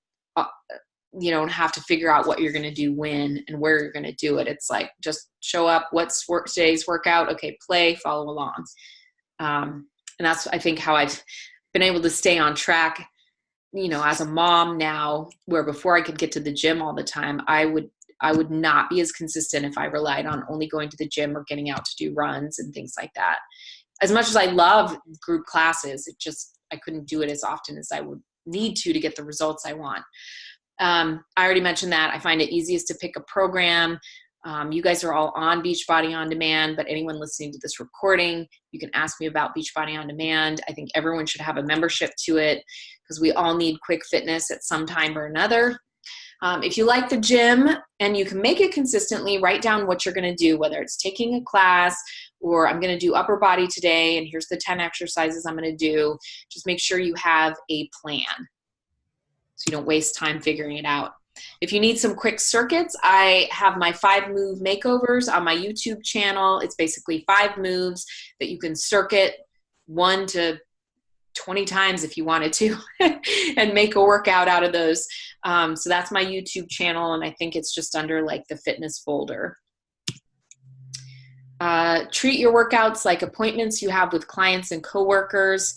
you don't have to figure out what you're going to do when and where you're going to do it. It's like, just show up, what's today's workout? Okay, play, follow along. And that's, I think, how I've been able to stay on track as a mom now, where before I could get to the gym all the time, I would not be as consistent if I relied on only going to the gym or getting out to do runs and things like that. As much as I love group classes, I couldn't do it as often as I would need to get the results I want. I already mentioned that. I find it easiest to pick a program. You guys are all on Beachbody On Demand, but anyone listening to this recording, you can ask me about Beachbody On Demand. I think everyone should have a membership to it because we all need quick fitness at some time or another. If you like the gym and you can make it consistently, write down what you're going to do, whether it's taking a class or I'm going to do upper body today and here's the 10 exercises I'm going to do. Just make sure you have a plan so you don't waste time figuring it out. If you need some quick circuits, I have my 5-move makeovers on my YouTube channel. It's basically 5 moves that you can circuit 1 to 20 times if you wanted to and make a workout out of those. So that's my YouTube channel, and I think it's just under like the fitness folder. Treat your workouts like appointments you have with clients and coworkers.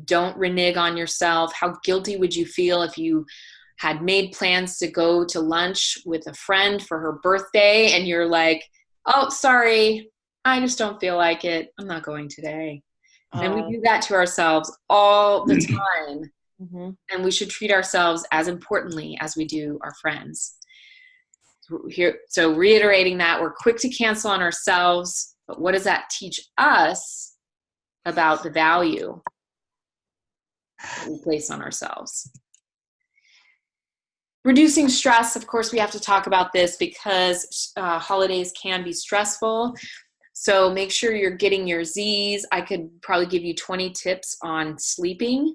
Don't renege on yourself. How guilty would you feel if you had made plans to go to lunch with a friend for her birthday and you're like, oh, sorry, I just don't feel like it. I'm not going today. And we do that to ourselves all the time. Mm-hmm. And we should treat ourselves as importantly as we do our friends. So reiterating that, we're quick to cancel on ourselves, but what does that teach us about the value that we place on ourselves? Reducing stress, of course, we have to talk about this because holidays can be stressful. So make sure you're getting your Z's. I could probably give you 20 tips on sleeping,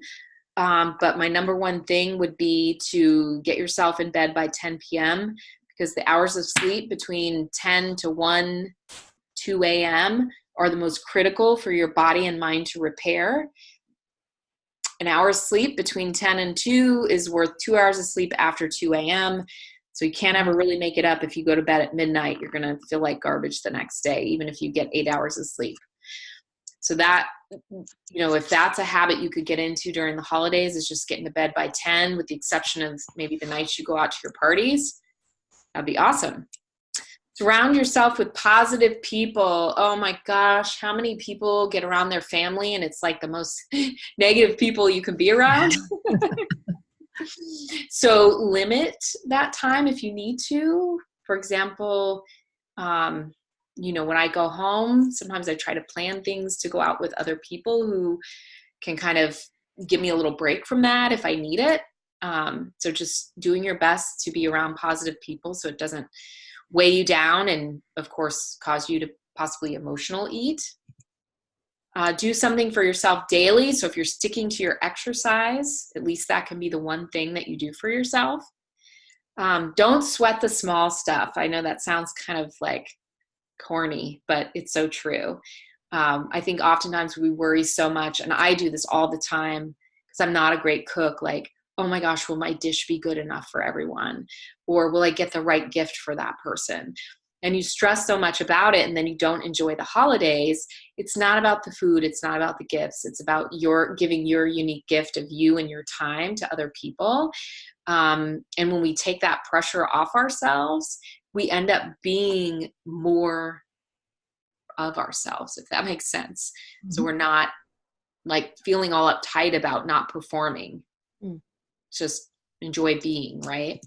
but my number one thing would be to get yourself in bed by 10 p.m. because the hours of sleep between 10 to 1, 2 a.m. are the most critical for your body and mind to repair. An hour's sleep between 10 and 2 is worth 2 hours of sleep after 2 a.m. So you can't ever really make it up. If you go to bed at midnight, you're going to feel like garbage the next day, even if you get 8 hours of sleep. So that, if that's a habit you could get into during the holidays, is just getting to bed by 10, with the exception of maybe the nights you go out to your parties. That'd be awesome. Surround yourself with positive people. Oh my gosh, how many people get around their family and it's like the most negative people you can be around? So limit that time if you need to. For example, when I go home, sometimes I try to plan things to go out with other people who can kind of give me a little break from that if I need it. So just doing your best to be around positive people so it doesn't weigh you down and, of course, cause you to possibly emotional eat. Do something for yourself daily. So if you're sticking to your exercise, at least that can be the one thing that you do for yourself. Don't sweat the small stuff. I know that sounds kind of like corny, but it's so true. I think oftentimes we worry so much, and I do this all the time because I'm not a great cook. Like, oh my gosh, will my dish be good enough for everyone? Or will I get the right gift for that person? And you stress so much about it, and then you don't enjoy the holidays. It's not about the food. It's not about the gifts. It's about your giving your unique gift of you and your time to other people. And when we take that pressure off ourselves, we end up being more of ourselves, if that makes sense. Mm-hmm. So we're not like feeling all uptight about not performing. Just enjoy being, right?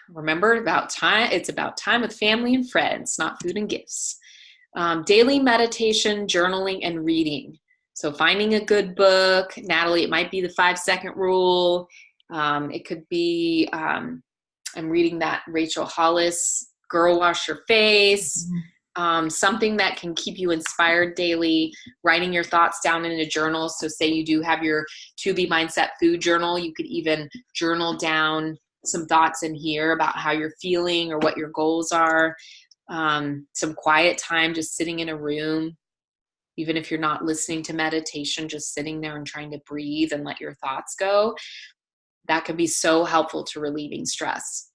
Remember, it's about time with family and friends, not food and gifts. Daily meditation, journaling, and reading. So finding a good book. Natalie, it might be the 5-second rule. It could be, I'm reading that Rachel Hollis, Girl Wash Your Face. Something that can keep you inspired daily, writing your thoughts down in a journal. So say you do have your To Be Mindset food journal, you could even journal down some thoughts in here about how you're feeling or what your goals are. Some quiet time, just sitting in a room, even if you're not listening to meditation, just sitting there and trying to breathe and let your thoughts go. That can be so helpful to relieving stress.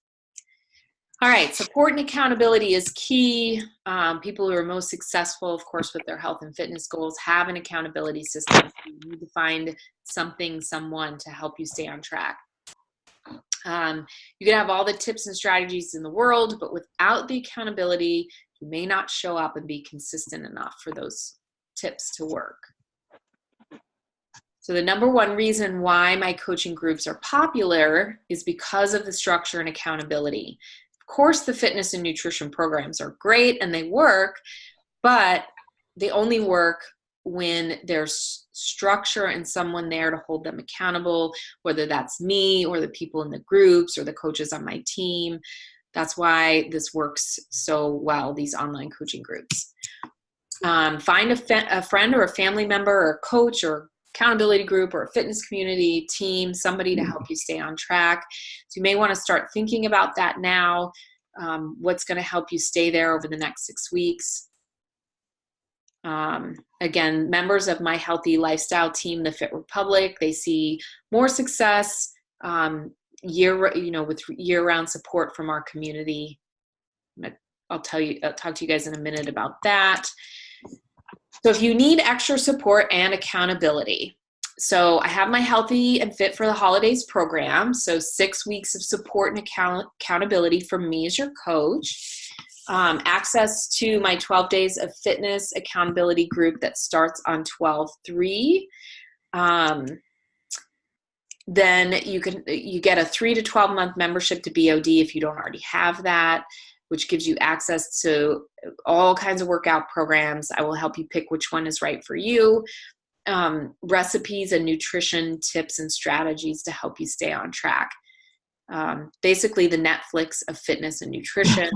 All right, support and accountability is key. People who are most successful, of course, with their health and fitness goals have an accountability system. You need to find someone to help you stay on track. You can have all the tips and strategies in the world, but without the accountability, you may not show up and be consistent enough for those tips to work. So the number one reason why my coaching groups are popular is because of the structure and accountability. Of course, the fitness and nutrition programs are great and they work, but they only work when there's structure and someone there to hold them accountable, whether that's me or the people in the groups or the coaches on my team. That's why this works so well, these online coaching groups. Find a friend or a family member or a coach or accountability group or a fitness community team, somebody to help you stay on track. So you may want to start thinking about that now. What's going to help you stay there over the next 6 weeks? Again, members of my healthy lifestyle team, the Fit Republic, they see more success with year-round support from our community. I'll talk to you guys in a minute about that. So if you need extra support and accountability, so I have my Healthy and Fit for the Holidays program. So 6 weeks of support and accountability from me as your coach. Access to my 12 days of fitness accountability group that starts on 12/3. Then you get a 3 to 12 month membership to BOD if you don't already have that, which gives you access to all kinds of workout programs. I will help you pick which one is right for you. Recipes and nutrition tips and strategies to help you stay on track. Basically the Netflix of fitness and nutrition.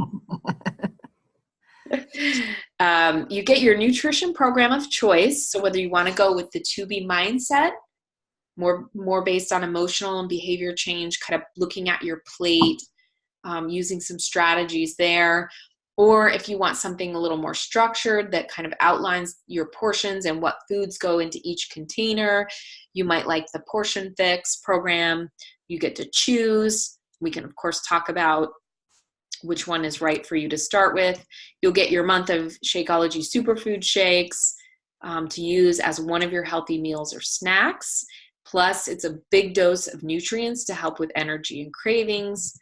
You get your nutrition program of choice. So whether you want to go with the to be mindset, more based on emotional and behavior change, kind of looking at your plate, using some strategies there, or if you want something a little more structured that kind of outlines your portions and what foods go into each container, you might like the Portion Fix program. You get to choose. We can, of course, talk about which one is right for you to start with. You'll get your month of Shakeology superfood shakes to use as one of your healthy meals or snacks. Plus, it's a big dose of nutrients to help with energy and cravings.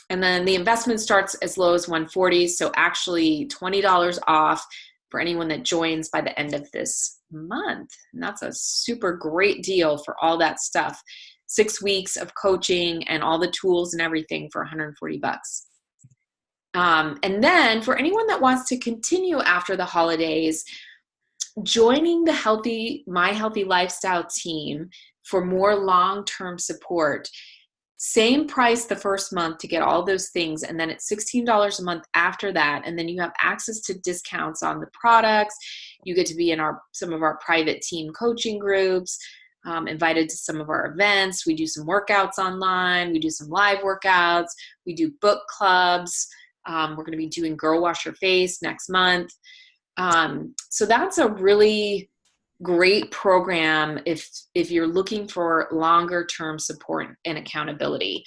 And then the investment starts as low as $140, so actually $20 off for anyone that joins by the end of this month. And that's a super great deal for all that stuff. 6 weeks of coaching and all the tools and everything for $140. And then for anyone that wants to continue after the holidays, joining the My Healthy Lifestyle team for more long-term support. Same price the first month to get all those things, and then it's $16 a month after that, and then you have access to discounts on the products. You get to be in some of our private team coaching groups, invited to some of our events. We do some workouts online. We do some live workouts. We do book clubs. We're going to be doing Girl Wash Your Face next month. So that's a really great program if you're looking for longer term support and accountability.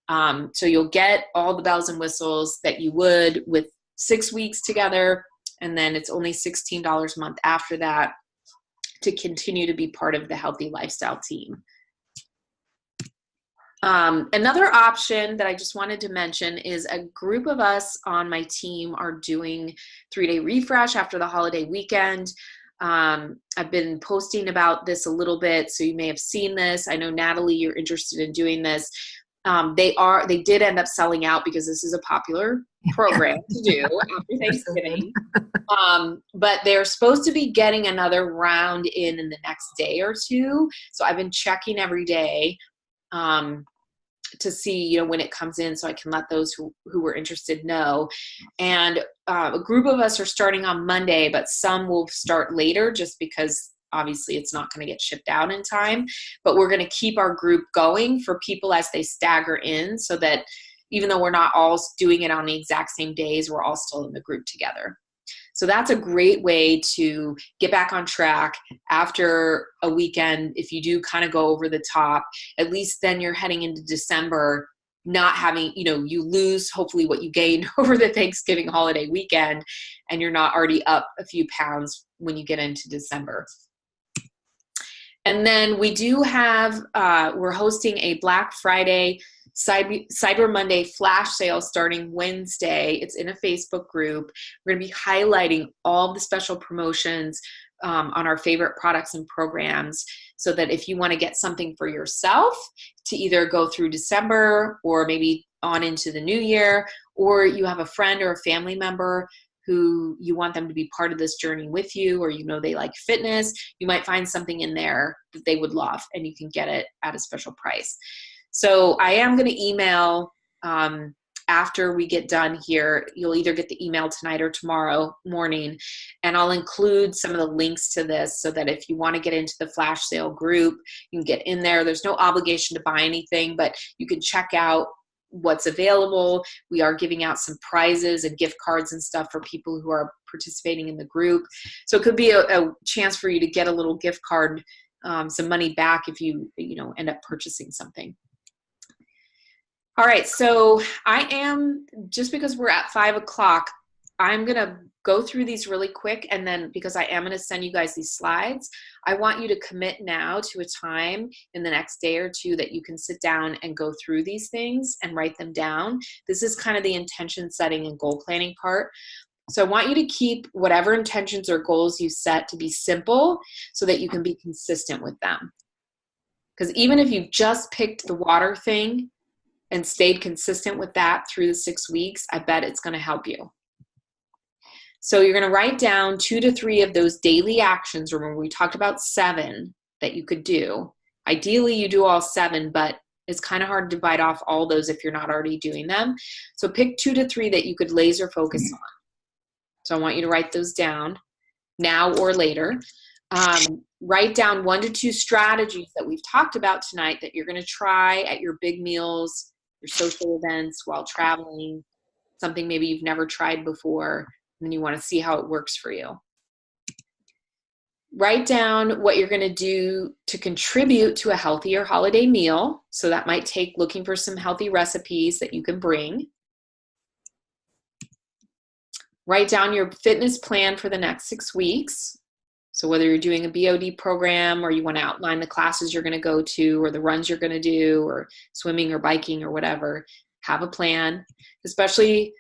So you'll get all the bells and whistles that you would with 6 weeks together, and then it's only $16 a month after that to continue to be part of the Healthy Lifestyle team. Another option that I just wanted to mention is a group of us on my team are doing 3-day refresh after the holiday weekend. I've been posting about this a little bit, so you may have seen this. I know, Natalie, you're interested in doing this. They did end up selling out because this is a popular program to do after Thanksgiving. But they're supposed to be getting another round in the next day or two. So I've been checking every day to see, when it comes in, so I can let those who were interested know. And a group of us are starting on Monday, but some will start later just because obviously it's not going to get shipped out in time. But we're going to keep our group going for people as they stagger in, so that even though we're not all doing it on the exact same days, we're all still in the group together. So that's a great way to get back on track after a weekend. If you do kind of go over the top, at least then you're heading into December not having, you lose hopefully what you gained over the Thanksgiving holiday weekend, and you're not already up a few pounds when you get into December. And then we do have, we're hosting a Black Friday Cyber Monday flash sale starting Wednesday. It's in a Facebook group. We're going to be highlighting all the special promotions on our favorite products and programs, so that if you want to get something for yourself to either go through December or maybe on into the new year, or you have a friend or a family member who you want them to be part of this journey with you, or they like fitness, you might find something in there that they would love, and you can get it at a special price. So I am going to email after we get done here. You'll either get the email tonight or tomorrow morning, and I'll include some of the links to this so that if you want to get into the flash sale group, you can get in there. There's no obligation to buy anything, but you can check out what's available. We are giving out some prizes and gift cards and stuff for people who are participating in the group. So it could be a chance for you to get a little gift card, some money back if you end up purchasing something. All right, so just because we're at 5 o'clock, I'm going to go through these really quick, and then because I am going to send you guys these slides, I want you to commit now to a time in the next day or two that you can sit down and go through these things and write them down. This is kind of the intention setting and goal planning part. So I want you to keep whatever intentions or goals you set to be simple so that you can be consistent with them. Because even if you just picked the water thing and stayed consistent with that through the 6 weeks, I bet it's going to help you. So you're going to write down 2 to 3 of those daily actions. Remember, we talked about 7 that you could do. Ideally, you do all 7, but it's kind of hard to bite off all those if you're not already doing them. So pick 2 to 3 that you could laser focus on. So I want you to write those down now or later. Write down 1 to 2 strategies that we've talked about tonight that you're going to try at your big meals, your social events, while traveling, something maybe you've never tried before, and you want to see how it works for you. Write down what you're going to do to contribute to a healthier holiday meal. So that might take looking for some healthy recipes that you can bring. Write down your fitness plan for the next 6 weeks. So whether you're doing a BOD program or you want to outline the classes you're going to go to or the runs you're going to do or swimming or biking or whatever, have a plan. Especially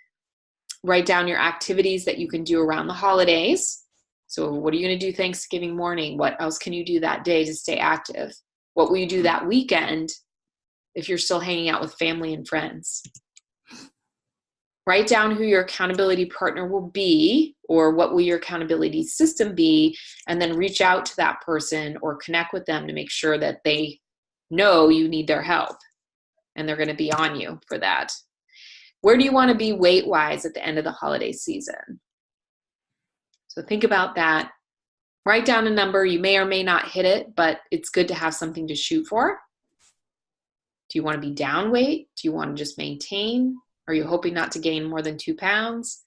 write down your activities that you can do around the holidays. So what are you going to do Thanksgiving morning? What else can you do that day to stay active? What will you do that weekend if you're still hanging out with family and friends? Write down who your accountability partner will be, or what will your accountability system be, and then reach out to that person or connect with them to make sure that they know you need their help and they're going to be on you for that. Where do you want to be weight-wise at the end of the holiday season? So think about that. Write down a number. You may or may not hit it, but it's good to have something to shoot for. Do you want to be down weight? Do you want to just maintain? Are you hoping not to gain more than 2 pounds?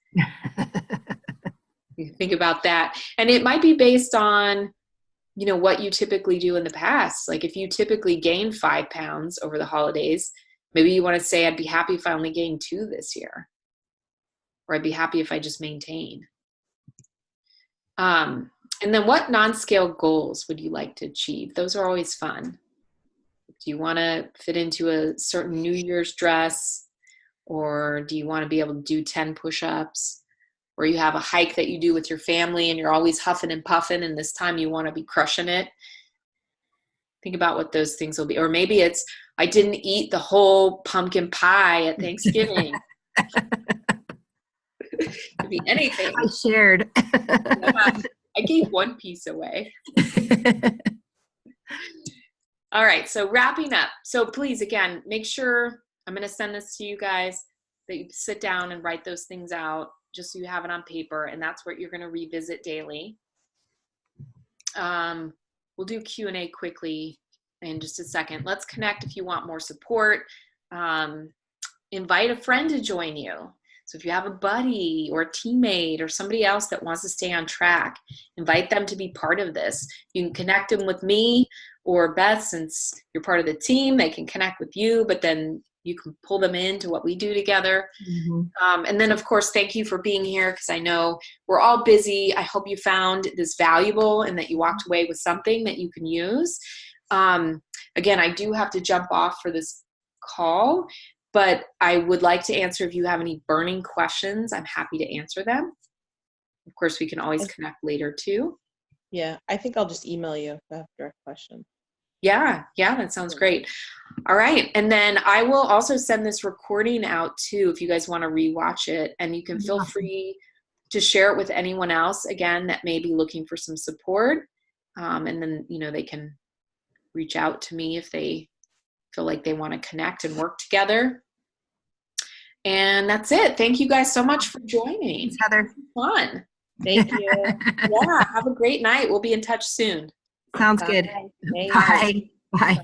You think about that. And it might be based on, what you typically do in the past. Like if you typically gain 5 pounds over the holidays, maybe you want to say, I'd be happy if I only gained 2 this year. Or I'd be happy if I just maintain. And then what non-scale goals would you like to achieve? Those are always fun. Do you want to fit into a certain New Year's dress? Or do you want to be able to do 10 push-ups? Or you have a hike that you do with your family and you're always huffing and puffing and this time you want to be crushing it? Think about what those things will be. Or maybe it's, I didn't eat the whole pumpkin pie at Thanksgiving. It could be anything. I shared. I gave 1 piece away. All right, so wrapping up. So please, again, make sure, I'm going to send this to you guys, that you sit down and write those things out just so you have it on paper, and that's what you're going to revisit daily. We'll do Q&A quickly in just a second. Let's connect if you want more support. Invite a friend to join you. So if you have a buddy or a teammate or somebody else that wants to stay on track, invite them to be part of this. You can connect them with me or Beth, since you're part of the team. They can connect with you, but then you can pull them into what we do together. Mm-hmm. And then, of course, thank you for being here, because I know we're all busy. I hope you found this valuable and that you walked away with something that you can use. Again, I do have to jump off for this call, but I would like to answer if you have any burning questions. I'm happy to answer them. Of course, we can always connect later too. Yeah, I think I'll just email you if I have a direct question. Yeah, that sounds great. All right. And then I will also send this recording out too, if you guys want to rewatch it, and you can feel free to share it with anyone else, again, that may be looking for some support. And then, they can reach out to me if they feel like they want to connect and work together. And that's it. Thank you guys so much for joining. Thanks, Heather. Fun. Thank you. Yeah. Have a great night. We'll be in touch soon. Sounds good. Bye. Bye. Bye.